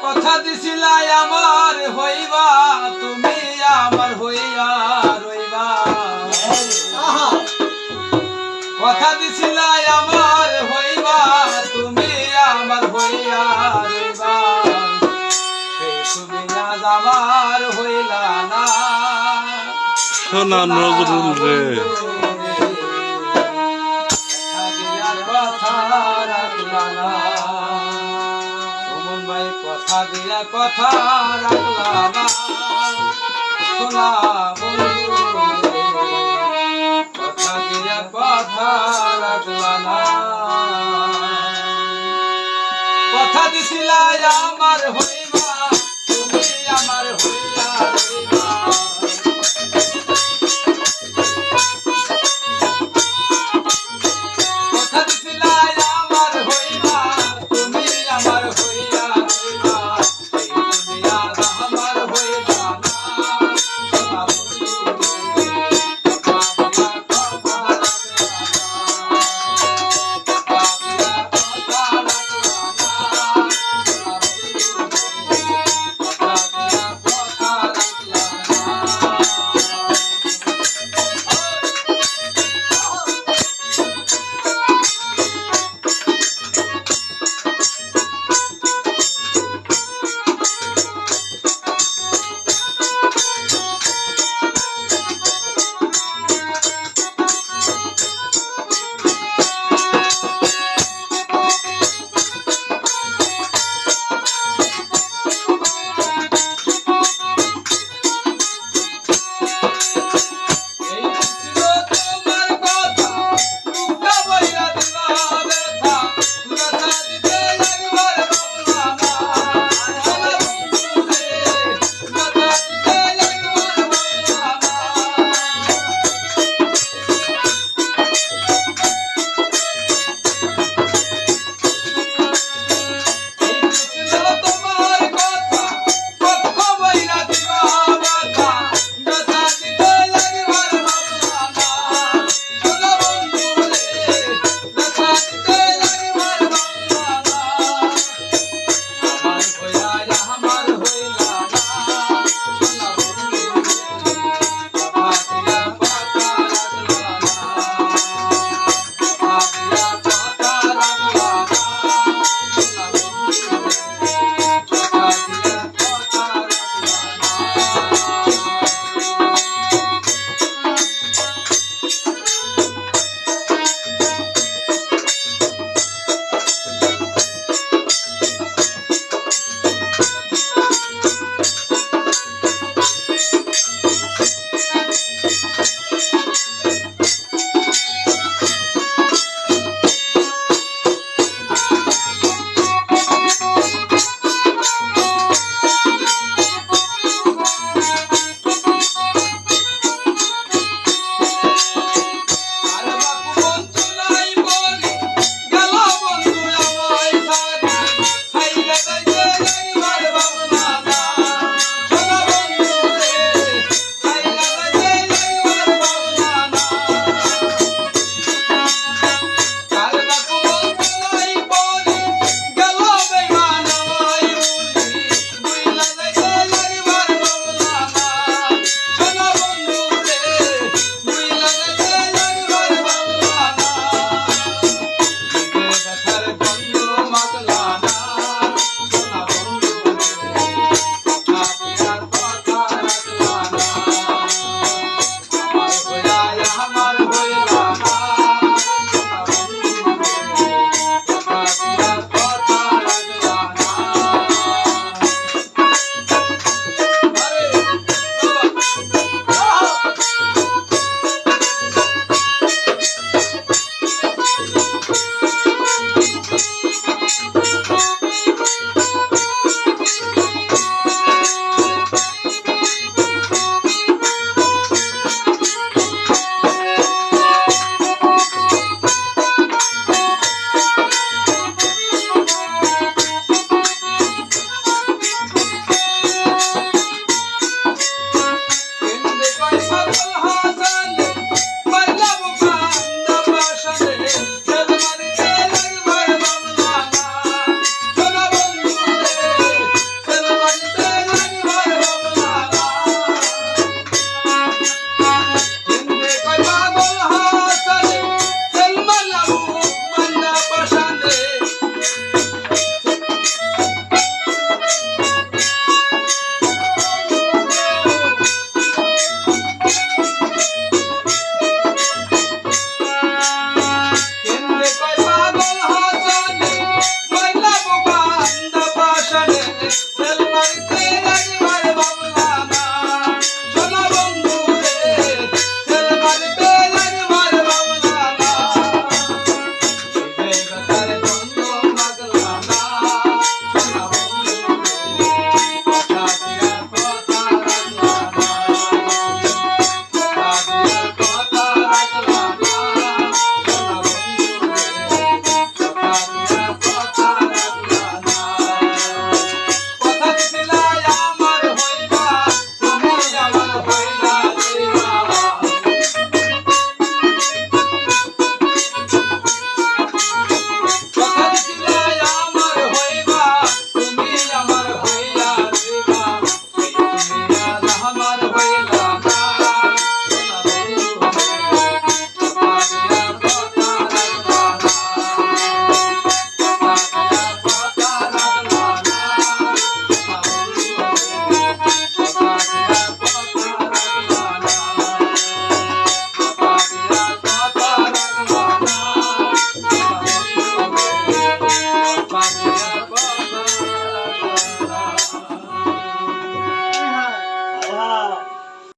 কথা দিছিলাই আমার হইবা, তুমি আমার হইয়া রইবা। কথা দিছিলাই আমার হইবা, তুমি আমার হইয়া রইবা। সেই তুমি আজ আমার হইলা না। সোনা নজরুল রে, কথা রাখলা না। সুমন ভাই কথা দিয়া কথা রাখলা না। সোনা বন্ধু কথা দিয়া কথা রাখলা না। কথা দিছিলাই আমার হইবা, তুমি আমার হইয়া রইবা। কথা দিছিলাই আমার হইবা, তুমি আমার হইয়া রইবা। এই তুমি আজ আমার হইবা না। সোনা বন্ধু কথা দিয়া কথা রাখলা না। কথা দিয়া কথা রাখলা না। সোনা বন্ধু কথা দিয়া কথা রাখলা এই ছিল তোমার কথা, দুঃখ বইরা দিবা ব্যথা।